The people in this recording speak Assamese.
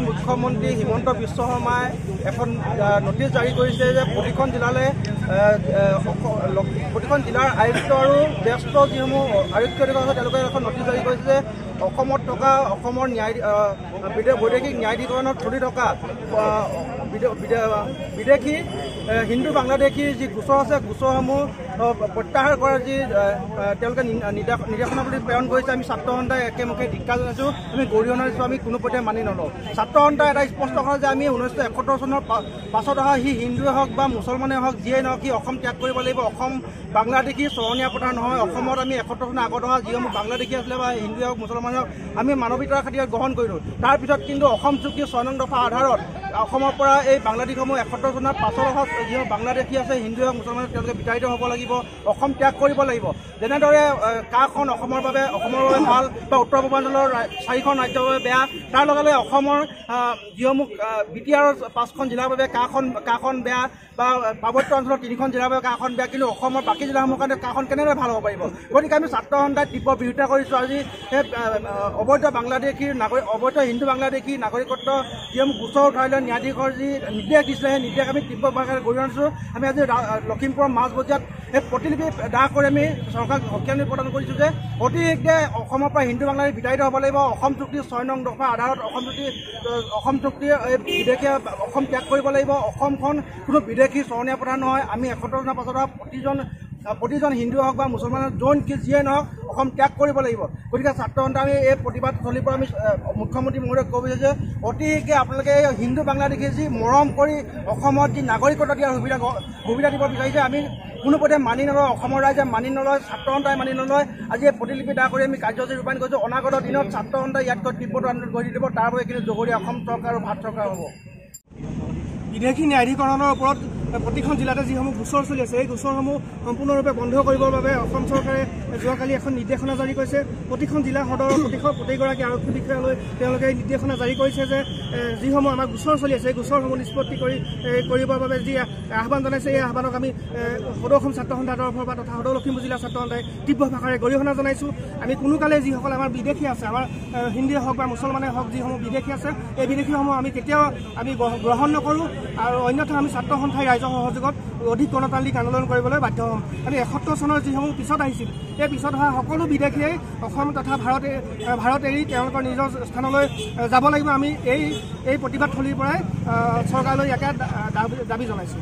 মুখ্যমন্ত্ৰী হিমন্ত বিশ্ব শৰ্মাই এখন নটিচ জাৰি কৰিছে যে প্ৰতিখন জিলাৰ আয়ুক্ত আৰু জ্যেষ্ঠ যিসমূহ আৰক্ষী অধিকাৰী আছে তেওঁলোকে এখন নটিচ জাৰি কৰিছে যে অসমত থকা অসমৰ বৈদেশিক ন্যায়াধিকৰণত চলি থকা বিদেশী হিন্দু বাংলাদেশীৰ যি গোচৰ আছে গোচৰসমূহ প্ৰত্যাহাৰ কৰাৰ যি তেওঁলোকে নিৰ্দেশনাৱলী প্ৰেৰণ কৰিছে আমি ছাত্ৰ সন্থাই একেমুখে ধিক্কা জনাইছোঁ আমি গৰিহণা দিছোঁ আমি কোনোপধ্যে মানি নলওঁ ছাত্ৰ সন্থাই এটা স্পষ্ট কৰা যে আমি 1971 চনৰ পাছত অহা সি হিন্দুৱে হওক বা মুছলমানে হওক যিয়ে নহওক সি অসম ত্যাগ কৰিব লাগিব অসম বাংলাদেশী চৰণীয়া পথাৰ নহয় অসমত আমি 71 চনৰ আগত অহা যিসমূহ বাংলাদেশী আছিলে বা হিন্দুৱে হওক মুছলমানে হওক আমি মানৱীয়তাৰ খাতিৰত গ্ৰহণ কৰিলোঁ তাৰপিছত কিন্তু অসম চুক্তি 6 নং দফা আধাৰত অসমৰ পৰা এই বাংলাদেশসমূহ 71 চনৰ পাছত অহা যিসমূহ বাংলাদেশী আছে হিন্দুৱে হওক মুছলমানে তেওঁলোকে বিতাড়িত হ'ব লাগিব অসম ত্যাগ কৰিব লাগিব যেনেদৰে কাখন অসমৰ বাবে ভাল বা উত্তৰ পূৰ্বাঞ্চলৰ 4খন ৰাজ্যৰ বাবে বেয়া তাৰ লগে লগে অসমৰ যিসমূহ বিটিআৰৰ 5খন জিলাৰ বাবে কাখন বেয়া বা পাৰ্বত্য অঞ্চলৰ 3খন জিলাৰ বাবে কাখন বেয়া কিন্তু অসমৰ বাকী জিলাসমূহৰ কাৰণে কাখন কেনেদৰে ভাল হ'ব পাৰিব গতিকে আমি ছাত্ৰ সন্থাই তীব্ৰ বিৰোধিতা কৰিছোঁ আজি অবৈধ হিন্দু বাংলাদেশী নাগৰিকত্ব যিসমূহ গোচৰ উঠাই লৈ ন্যায়াধীশৰ যি নিৰ্দেশ দিছিলে সেই নিৰ্দেশ আমি তীব্ৰভাৱে গৰিহণা দিছোঁ আমি আজি লখিমপুৰৰ মাজমজিয়াত এই প্ৰতিলিপি দাহ কৰি আমি চৰকাৰক সকিয়ানি প্ৰদান কৰিছোঁ যে অতি শীঘ্ৰে অসমৰ পৰা হিন্দু বাংলাদেশী বিতাড়িত হ'ব লাগিব অসম চুক্তি 6 নং দফা আধাৰত অসম চুক্তি বিদেশী অসম ত্যাগ কৰিব লাগিব অসমখন কোনো বিদেশী চৰণীয়া পথাৰ নহয় আমি 71 চনৰ পাছত প্ৰতিজন হিন্দু হওক বা মুছলমানৰ যিয়ে নহওক অসম ত্যাগ কৰিব লাগিব গতিকে ছাত্ৰ সন্থা আমি এই প্ৰতিবাদ থলীৰ পৰা আমি মুখ্যমন্ত্ৰী মহোদয়ক ক'ব যে অতি শীঘ্ৰে আপোনালোকে এই হিন্দু বাংলাদেশী যি মৰম কৰি অসমত যি নাগৰিকত্ব দিয়াৰ সুবিধা দিব বিচাৰিছে আমি কোনোপধ্যে মানি নলয় অসমৰ ৰাইজে মানি নলয় ছাত্ৰ সন্থাই মানি নলয় আজি এই প্ৰতিলিপি দাহ কৰি আমি কাৰ্যসূচী ৰূপায়ণ কৰিছোঁ অনাগত দিনত ছাত্ৰ সন্থাই ইয়াতকৈ তীব্ৰ আন্দোলন গঢ়ি দিব তাৰ বাবে কিন্তু জগৰীয়া অসম চৰকাৰ আৰু ভাৰত চৰকাৰ হ'ব বিদেশী ন্যায়াধিকৰণৰ ওপৰত প্ৰতিখন জিলাতে যিসমূহ গোচৰ চলি আছে এই গোচৰসমূহ সম্পূৰ্ণৰূপে বন্ধ কৰিবৰ বাবে অসম চৰকাৰে যোৱাকালি এখন নিৰ্দেশনা জাৰি কৰিছে প্ৰতিখন জিলা সদৰৰ প্ৰতিগৰাকী আৰক্ষী বিষয়ালৈ তেওঁলোকে নিৰ্দেশনা জাৰি কৰিছে যে যিসমূহ আমাৰ গোচৰ চলি আছে এই গোচৰসমূহ নিষ্পত্তি কৰিবৰ বাবে যি আহ্বান জনাইছে এই আহ্বানক আমি সদৌ অসম ছাত্ৰ সন্থাৰ তৰফৰ পৰা তথা সদৌ লখিমপুৰ জিলা ছাত্ৰ সন্থাই তীব্ৰ ভাষাৰে গৰিহণা জনাইছোঁ আমি কোনোকালে যিসকল আমাৰ বিদেশী আছে আমাৰ হিন্দীয়ে হওক বা মুছলমানে হওক যিসমূহ বিদেশী আছে এই বিদেশীসমূহ আমি কেতিয়াও আমি গ্ৰহণ নকৰোঁ আৰু অন্যথা আমি ছাত্ৰ সন্থাই ৰাইজৰ সহযোগত অধিক গণতান্ত্ৰিক আন্দোলন কৰিবলৈ বাধ্য হ'ম আমি 71 চনৰ যিসমূহ পিছত আহিছিল এই পিছত অহা সকলো বিদেশীয়ে অসম তথা ভাৰত এৰি তেওঁলোকৰ নিজৰ স্থানলৈ যাব লাগিব আমি এই প্ৰতিবাদ থলীৰ পৰাই চৰকাৰলৈ ইয়াকে দাবী জনাইছোঁ